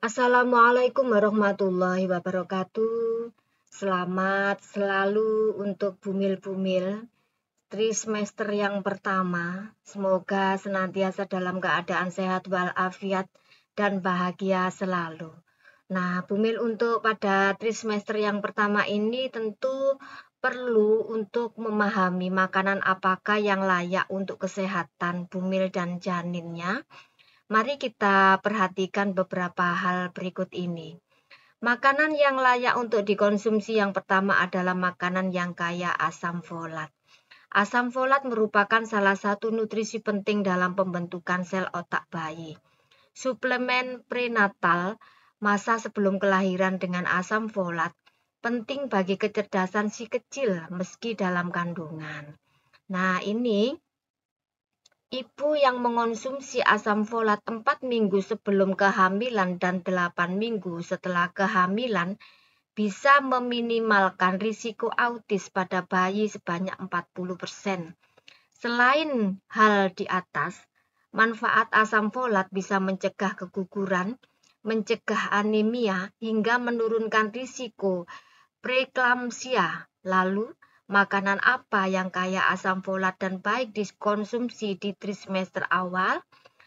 Assalamualaikum warahmatullahi wabarakatuh. Selamat selalu untuk bumil-bumil trimester yang pertama. Semoga senantiasa dalam keadaan sehat walafiat dan bahagia selalu. Nah, bumil untuk pada trimester yang pertama ini tentu perlu untuk memahami makanan apakah yang layak untuk kesehatan bumil dan janinnya. Mari kita perhatikan beberapa hal berikut ini. Makanan yang layak untuk dikonsumsi yang pertama adalah makanan yang kaya asam folat. Asam folat merupakan salah satu nutrisi penting dalam pembentukan sel otak bayi. Suplemen prenatal masa sebelum kelahiran dengan asam folat penting bagi kecerdasan si kecil meski dalam kandungan. Nah, ini ibu yang mengonsumsi asam folat 4 minggu sebelum kehamilan dan 8 minggu setelah kehamilan bisa meminimalkan risiko autis pada bayi sebanyak 40%. Selain hal di atas, manfaat asam folat bisa mencegah keguguran, mencegah anemia, hingga menurunkan risiko preeklamsia. Lalu, makanan apa yang kaya asam folat dan baik dikonsumsi di trimester awal?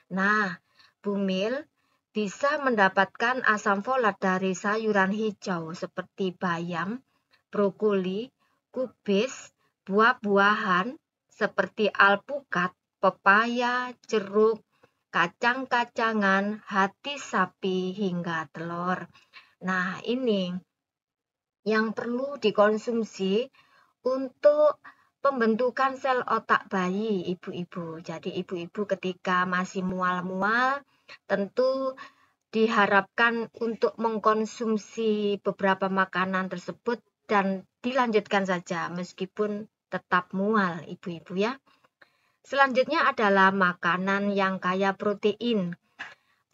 Nah, bumil bisa mendapatkan asam folat dari sayuran hijau seperti bayam, brokoli, kubis, buah-buahan seperti alpukat, pepaya, jeruk, kacang-kacangan, hati sapi, hingga telur. Nah, ini yang perlu dikonsumsi untuk pembentukan sel otak bayi ibu-ibu. Jadi ibu-ibu ketika masih mual-mual tentu diharapkan untuk mengkonsumsi beberapa makanan tersebut dan dilanjutkan saja meskipun tetap mual ibu-ibu ya. Selanjutnya adalah makanan yang kaya protein.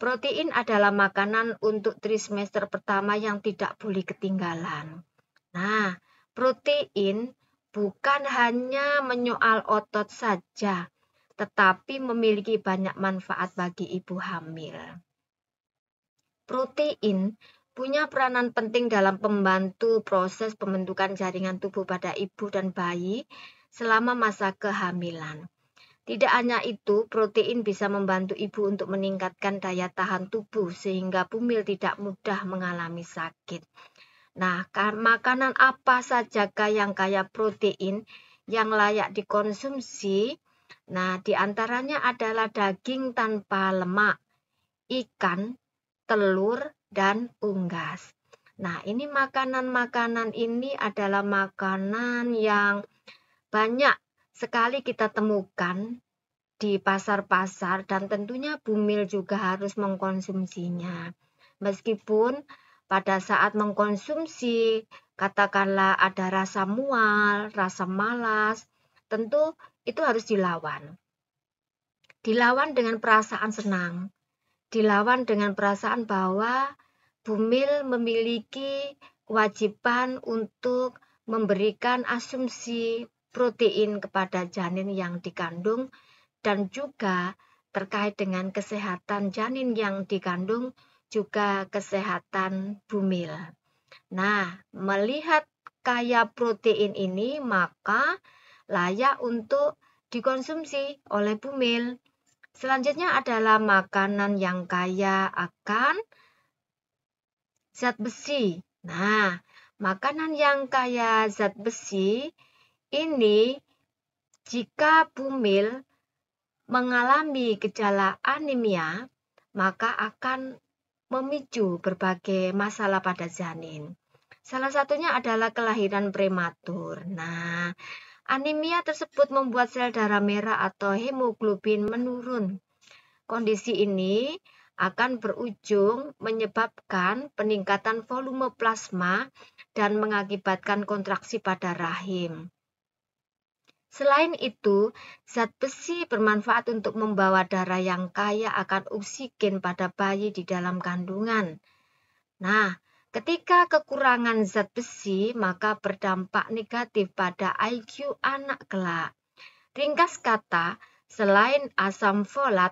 Protein adalah makanan untuk trimester pertama yang tidak boleh ketinggalan. Nah, protein bukan hanya menyoal otot saja, tetapi memiliki banyak manfaat bagi ibu hamil. Protein punya peranan penting dalam membantu proses pembentukan jaringan tubuh pada ibu dan bayi selama masa kehamilan. Tidak hanya itu, protein bisa membantu ibu untuk meningkatkan daya tahan tubuh sehingga bumil tidak mudah mengalami sakit. Nah, makanan apa sajakah yang kaya protein yang layak dikonsumsi? Nah, diantaranya adalah daging tanpa lemak, ikan, telur, dan unggas. Nah, ini makanan-makanan ini adalah makanan yang banyak sekali kita temukan di pasar-pasar dan tentunya bumil juga harus mengkonsumsinya. Meskipun pada saat mengkonsumsi katakanlah ada rasa mual, rasa malas, tentu itu harus dilawan. Dilawan dengan perasaan senang. Dilawan dengan perasaan bahwa bumil memiliki kewajiban untuk memberikan asumsi protein kepada janin yang dikandung dan juga terkait dengan kesehatan janin yang dikandung juga kesehatan bumil. Nah, melihat kaya protein ini maka layak untuk dikonsumsi oleh bumil. Selanjutnya adalah makanan yang kaya akan zat besi. Nah, makanan yang kaya zat besi ini jika bumil mengalami gejala anemia, maka akan memicu berbagai masalah pada janin. Salah satunya adalah kelahiran prematur. Nah, anemia tersebut membuat sel darah merah atau hemoglobin menurun. Kondisi ini akan berujung menyebabkan peningkatan volume plasma dan mengakibatkan kontraksi pada rahim. Selain itu, zat besi bermanfaat untuk membawa darah yang kaya akan oksigen pada bayi di dalam kandungan. Nah, ketika kekurangan zat besi, maka berdampak negatif pada IQ anak kelak. Ringkas kata, selain asam folat,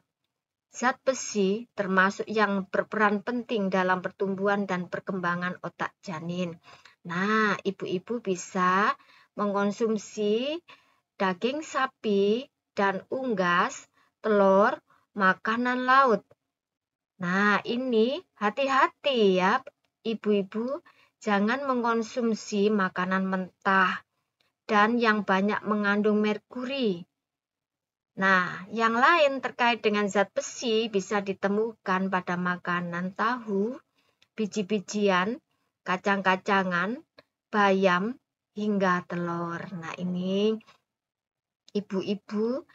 Zat besi termasuk yang berperan penting dalam pertumbuhan dan perkembangan otak janin. Nah, ibu-ibu bisa mengkonsumsi daging sapi dan unggas, telur, makanan laut. Nah, ini hati-hati ya, ibu-ibu, jangan mengkonsumsi makanan mentah dan yang banyak mengandung merkuri. Nah, yang lain terkait dengan zat besi bisa ditemukan pada makanan tahu, biji-bijian, kacang-kacangan, bayam, hingga telur. Nah, ini ibu-ibu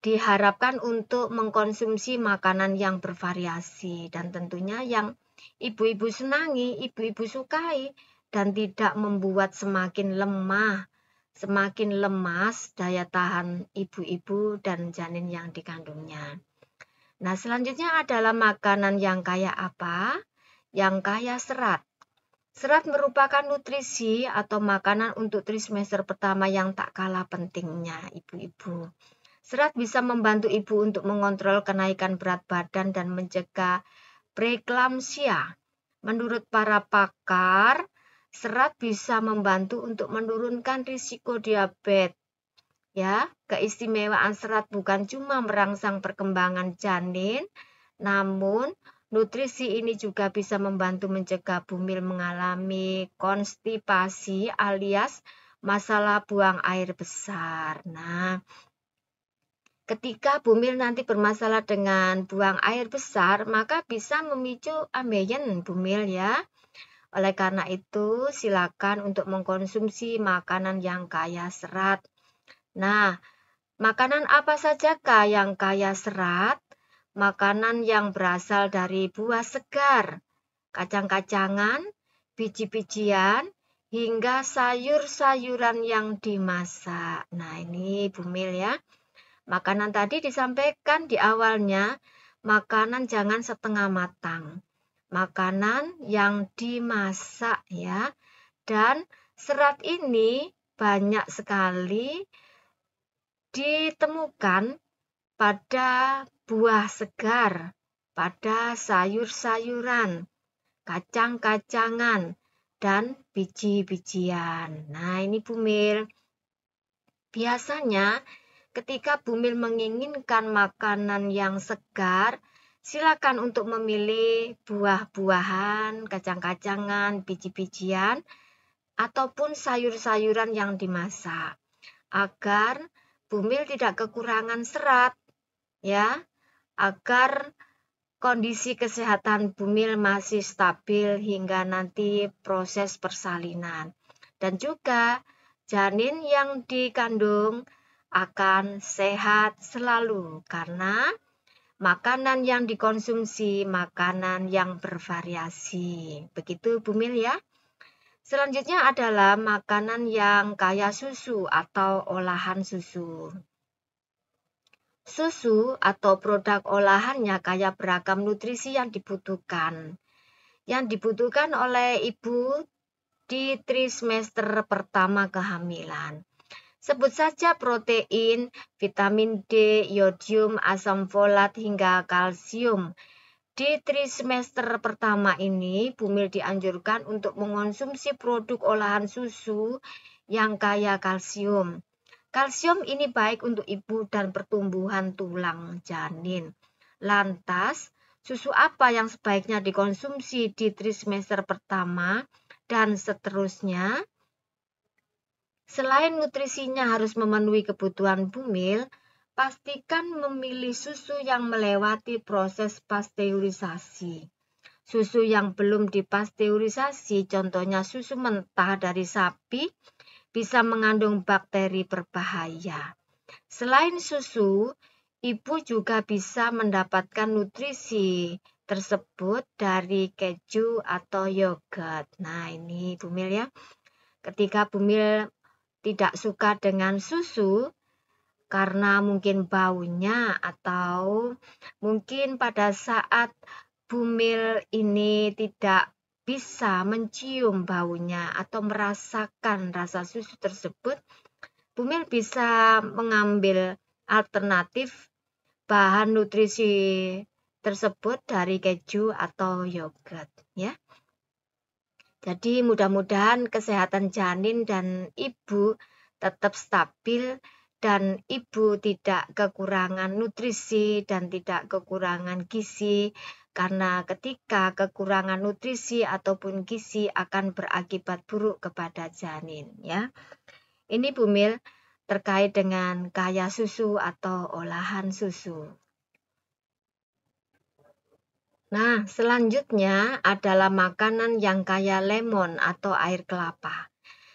diharapkan untuk mengkonsumsi makanan yang bervariasi dan tentunya yang ibu-ibu senangi, ibu-ibu sukai dan tidak membuat semakin lemah, semakin lemas daya tahan ibu-ibu dan janin yang dikandungnya. Nah, selanjutnya adalah makanan yang kaya apa? Yang kaya serat. Serat merupakan nutrisi atau makanan untuk trimester pertama yang tak kalah pentingnya, ibu-ibu. Serat bisa membantu ibu untuk mengontrol kenaikan berat badan dan mencegah preeklamsia. Menurut para pakar, serat bisa membantu untuk menurunkan risiko diabetes. Ya, keistimewaan serat bukan cuma merangsang perkembangan janin, namun nutrisi ini juga bisa membantu mencegah bumil mengalami konstipasi alias masalah buang air besar. Nah, ketika bumil nanti bermasalah dengan buang air besar, maka bisa memicu ambeien bumil ya. Oleh karena itu, silakan untuk mengkonsumsi makanan yang kaya serat. Nah, makanan apa sajakah yang kaya serat? Makanan yang berasal dari buah segar, kacang-kacangan, biji-bijian, hingga sayur-sayuran yang dimasak. Nah, ini bumil ya. Makanan tadi disampaikan di awalnya, makanan jangan setengah matang. Makanan yang dimasak ya. Dan serat ini banyak sekali ditemukan pada buah segar, pada sayur-sayuran, kacang-kacangan, dan biji-bijian. Nah, ini bumil. Biasanya ketika bumil menginginkan makanan yang segar, silakan untuk memilih buah-buahan, kacang-kacangan, biji-bijian, ataupun sayur-sayuran yang dimasak. Agar bumil tidak kekurangan serat, ya, agar kondisi kesehatan bumil masih stabil hingga nanti proses persalinan. Dan juga janin yang dikandung akan sehat selalu karena makanan yang dikonsumsi makanan yang bervariasi. Begitu bumil ya. Selanjutnya adalah makanan yang kaya susu atau olahan susu. Susu atau produk olahannya kaya beragam nutrisi yang dibutuhkan. Yang dibutuhkan oleh ibu di trimester pertama kehamilan. Sebut saja protein, vitamin D, yodium, asam folat, hingga kalsium. Di trimester pertama ini, bumil dianjurkan untuk mengonsumsi produk olahan susu yang kaya kalsium. Kalsium ini baik untuk ibu dan pertumbuhan tulang janin. Lantas, susu apa yang sebaiknya dikonsumsi di trimester pertama dan seterusnya? Selain nutrisinya harus memenuhi kebutuhan bumil, pastikan memilih susu yang melewati proses pasteurisasi. Susu yang belum dipasteurisasi, contohnya susu mentah dari sapi, bisa mengandung bakteri berbahaya. Selain susu, ibu juga bisa mendapatkan nutrisi tersebut dari keju atau yogurt. Nah, ini bumil ya. Ketika bumil tidak suka dengan susu, karena mungkin baunya atau mungkin pada saat bumil ini tidak bisa mencium baunya atau merasakan rasa susu tersebut, bumil bisa mengambil alternatif bahan nutrisi tersebut dari keju atau yogurt ya. Jadi mudah-mudahan kesehatan janin dan ibu tetap stabil dan ibu tidak kekurangan nutrisi dan tidak kekurangan gizi, karena ketika kekurangan nutrisi ataupun gizi akan berakibat buruk kepada janin ya. Ini Bumil terkait dengan kaya susu atau olahan susu. Nah, selanjutnya adalah makanan yang kaya lemon atau air kelapa.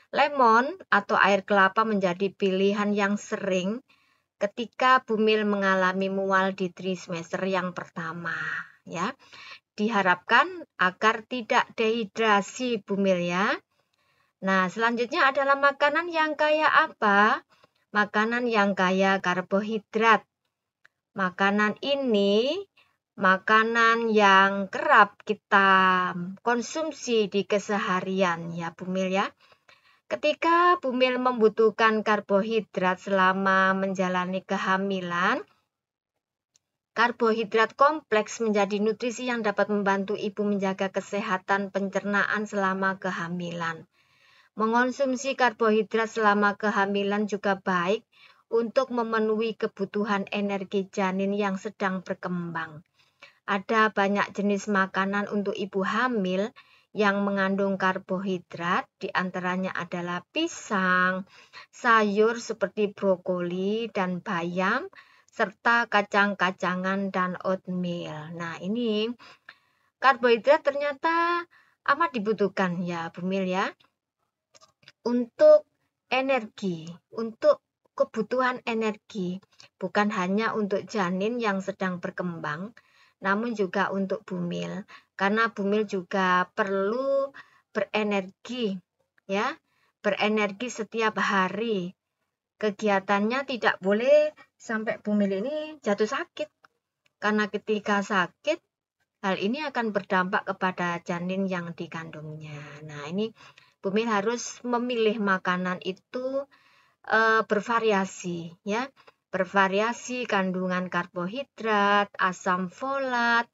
Lemon atau air kelapa menjadi pilihan yang sering ketika Bumil mengalami mual di trimester yang pertama, ya. Diharapkan agar tidak dehidrasi Bumil ya. Nah, selanjutnya adalah makanan yang kaya apa? Makanan yang kaya karbohidrat. Makanan ini makanan yang kerap kita konsumsi di keseharian ya Bumil ya. Ketika Bumil membutuhkan karbohidrat selama menjalani kehamilan, karbohidrat kompleks menjadi nutrisi yang dapat membantu ibu menjaga kesehatan pencernaan selama kehamilan. Mengonsumsi karbohidrat selama kehamilan juga baik untuk memenuhi kebutuhan energi janin yang sedang berkembang. Ada banyak jenis makanan untuk ibu hamil yang mengandung karbohidrat, diantaranya adalah pisang, sayur seperti brokoli dan bayam, serta kacang-kacangan dan oatmeal. Nah, ini karbohidrat ternyata amat dibutuhkan ya, Bumil ya, untuk energi, untuk kebutuhan energi, bukan hanya untuk janin yang sedang berkembang, namun juga untuk Bumil, karena Bumil juga perlu berenergi ya, berenergi setiap hari. Kegiatannya tidak boleh sampai Bumil ini jatuh sakit, karena ketika sakit hal ini akan berdampak kepada janin yang dikandungnya. Nah, ini Bumil harus memilih makanan itu bervariasi ya. Bervariasi kandungan karbohidrat, asam folat,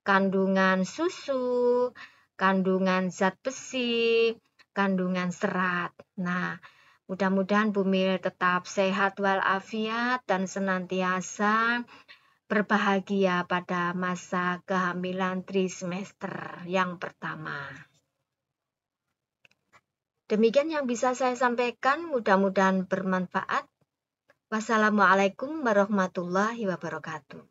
kandungan susu, kandungan zat besi, kandungan serat. Nah, mudah-mudahan Bumil tetap sehat walafiat dan senantiasa berbahagia pada masa kehamilan trimester yang pertama. Demikian yang bisa saya sampaikan, mudah-mudahan bermanfaat. Wassalamualaikum warahmatullahi wabarakatuh.